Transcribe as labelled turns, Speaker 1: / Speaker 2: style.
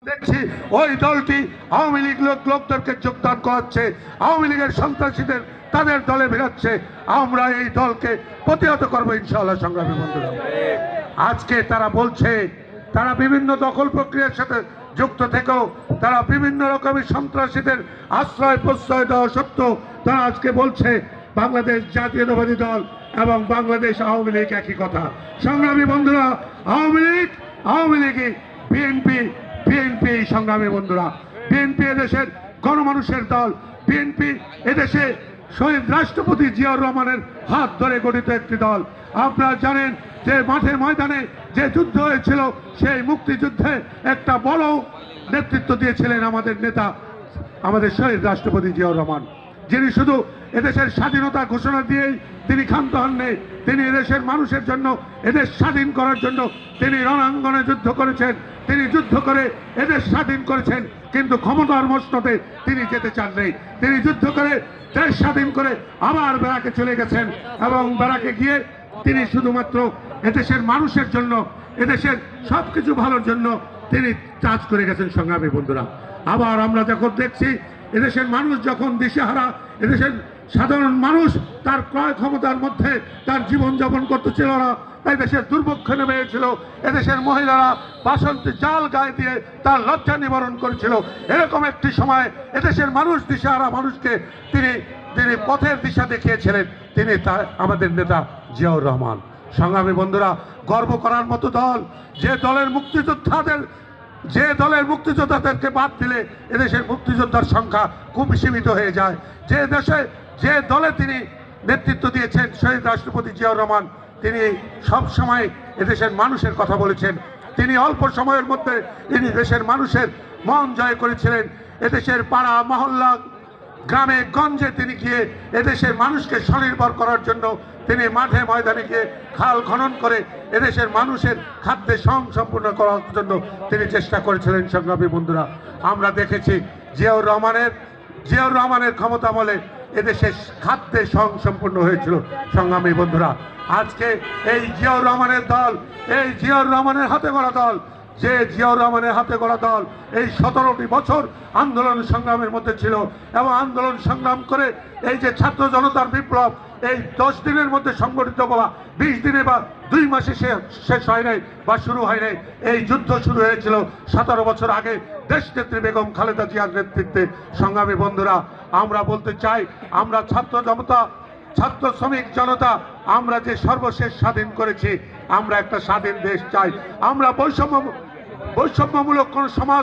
Speaker 1: দেখছি ওই দলটি আওয়ামী লীগ লোকদেরকে যোগদান করাচ্ছে, আওয়ামী লীগের সন্ত্রাসীদের তাদের দলে বেরোচ্ছে। আমরা এই দলকে প্রতিহত করবো ইনশাআল্লাহ। সংগ্রামী বন্ধুরা, আজকে তারা বলছে তারা বিভিন্ন দখল প্রক্রিয়ার সাথে যুক্ত থেকেও তারা বিভিন্ন রকমের সন্ত্রাসীদের আশ্রয় প্রশ্রয় দেওয়া সত্ত্বেও তারা আজকে বলছে বাংলাদেশ জাতীয়তাবাদী দল এবং বাংলাদেশ আওয়ামী লীগ একই কথা। সংগ্রামী বন্ধুরা, আওয়ামী লীগই বিএনপি সংগ্রামী বন্ধুরা, বিএনপি এদেশের গণমানুষের দল। বিএনপি এদেশে শহীদ রাষ্ট্রপতি জিয়াউর রহমানের হাত ধরে গঠিত একটি দল। আপনারা জানেন যে মাঠে ময়দানে যে যুদ্ধ হয়েছিল, সেই মুক্তিযুদ্ধে একটা বড় নেতৃত্ব দিয়েছিলেন আমাদের নেতা, আমাদের শহীদ রাষ্ট্রপতি জিয়াউর রহমান, যিনি শুধু এদেশের স্বাধীনতা ঘোষণা দিয়েই তিনি ক্ষান্ত হননি। তিনি এদেশের মানুষের জন্য, এদেশ স্বাধীন করার জন্য তিনি রণাঙ্গনে যুদ্ধ করেছেন। তিনি যুদ্ধ করে এদেশ স্বাধীন করেছেন, কিন্তু ক্ষমতার মসনদে তিনি যেতে চাননি। তিনি যুদ্ধ করে দেশ স্বাধীন করে আবার ব্যারাকে চলে গেছেন এবং ব্যারাকে গিয়ে তিনি শুধুমাত্র এদেশের মানুষের জন্য, এদেশের সব কিছু ভালোর জন্য তিনি কাজ করে গেছেন। সংগ্রামী বন্ধুরা, আবার আমরা যখন দেখছি এদেশের মানুষ যখন দিশেহারা, এদেশের সাধারণ মানুষ তার ক্রয় ক্ষমতার মধ্যে তার জীবনযাপন করতেছিল না, তাই দেশের দুর্ভিক্ষ নেমে এসেছিল। এদেশের মহিলারা বাসন্তী জাল গায়ে দিয়ে তার লজ্জা নিবারণ করেছিল। এরকম একটি সময় এদেশের মানুষ দিশেহারা মানুষকে তিনি পথের দিশা দেখিয়েছিলেন। তিনি আমাদের নেতা জিয়াউর রহমান। সংগ্রামী বন্ধুরা, গর্ব করার মতো দল, যে দলের মুক্তিযোদ্ধাদেরকে বাদ দিলে এদেশের মুক্তিযোদ্ধার সংখ্যা খুব সীমিত হয়ে যায়। যে দলে তিনি নেতৃত্ব দিয়েছেন শহীদ রাষ্ট্রপতি জিয়াউর রহমান, তিনি সব সময় এদেশের মানুষের কথা বলেছেন। তিনি অল্প সময়ের মধ্যে তিনি দেশের মানুষের মন জয় করেছিলেন। এদেশের পাড়া মহল্লা গ্রামে গঞ্জে তিনি গিয়ে এদেশের মানুষকে স্বনির্ভর করার জন্য তিনি মাঠে ময়দানে গিয়ে খাল খনন করে এদেশের মানুষের খাদ্যে স্বয়ংসম্পূর্ণ করার জন্য তিনি চেষ্টা করেছিলেন। সংগ্রামী বন্ধুরা, আমরা দেখেছি জিয়াউর রহমানের ক্ষমতামলে এদেশের খাদ্যে স্বয়ংসম্পূর্ণ হয়েছিল। সংগ্রামী বন্ধুরা, আজকে এই জিয়াউর রহমানের দল, এই জিয়াউর রহমানের হাতে গড়া দল, যে জিয়াউর রহমানের হাতে গড়া দল এই 17টি বছর আন্দোলন সংগ্রামের মধ্যে ছিল এবং আন্দোলন সংগ্রাম করে এই যে ছাত্র জনতার বিপ্লব এই 10 দিনের মধ্যে সংগঠিত বা 20 দিনে বা 2 মাসে শেষ হয় নাই বা শুরু হয় নাই। এই যুদ্ধ শুরু হয়েছিল 17 বছর আগে দেশনেত্রী বেগম খালেদা জিয়ার নেতৃত্বে। সংগ্রামী বন্ধুরা, আমরা বলতে চাই, আমরা ছাত্র শ্রমিক জনতা আমরা যে সর্বশেষ স্বাধীন করেছি, আমরা একটা স্বাধীন দেশ চাই। আমরা বৈষম্যমূলক কোন সমাজ